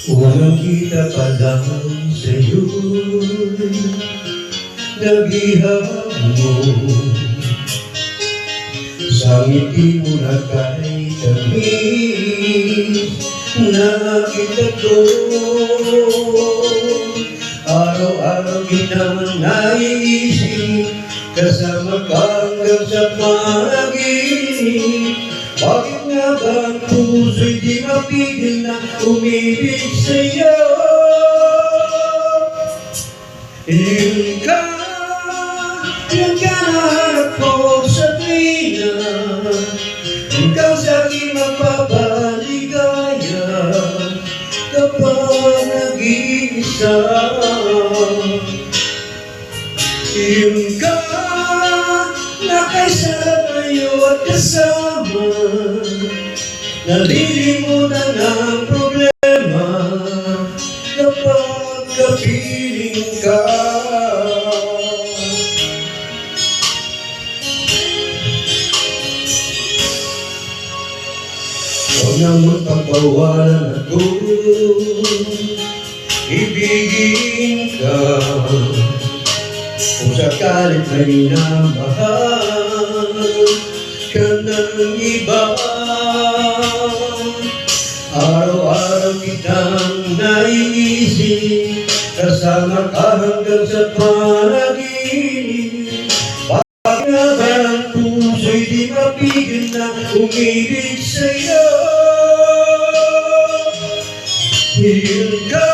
Unang kita pa lang sa'yo'y nag-ihap mo. Sa ngiti mo na kay tamis nakita ko. Araw-araw kitang naiisip, kasama ka hanggang sa panaginip. Bakit nga ba ang puso'y di mapigil na umibig sa'yo? Yun ka nahanap ko sa tuwina, ikaw sa'kin magpapaligaya kapag nag-iisa. Yun ka na kay sarap tayo at kasama, nalilimutan ang problema kapag kapiling ka. Huwag nang magpapawalan ako, ibigin ka. Kung sakalit may minamahal ka ng iba, araw-araw kitang naiisip, kasama ka hanggang sa panaginip. Bakit nga ba ang puso'y di mapigil na umibig sa'yo? Yun ka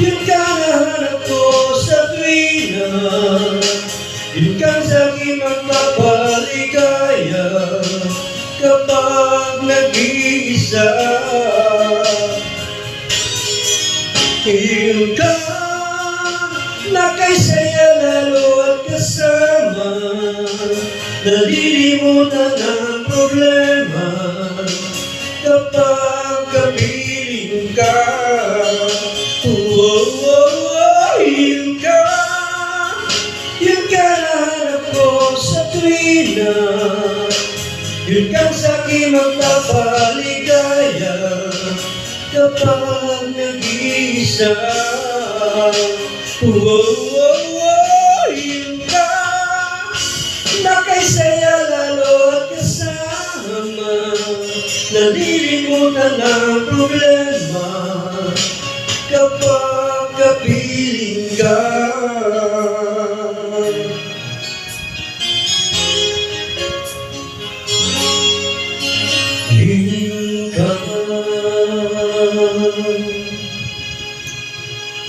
nahanap ko sa tuwina, yun ka sa'kin magpapaligaya kapag nag-iisa. Yun ka na kay saya lalo at kasama, nalilimutan ang problema kapag kapiling ka. Yun ka nahanap ko sa tuwina, yun kang sa'kin magpapaligaya kapag nag-iisa. Yun ka na kay saya lalo at kasama, nalilimutan ang problema kapag kapiling ka. Yun ka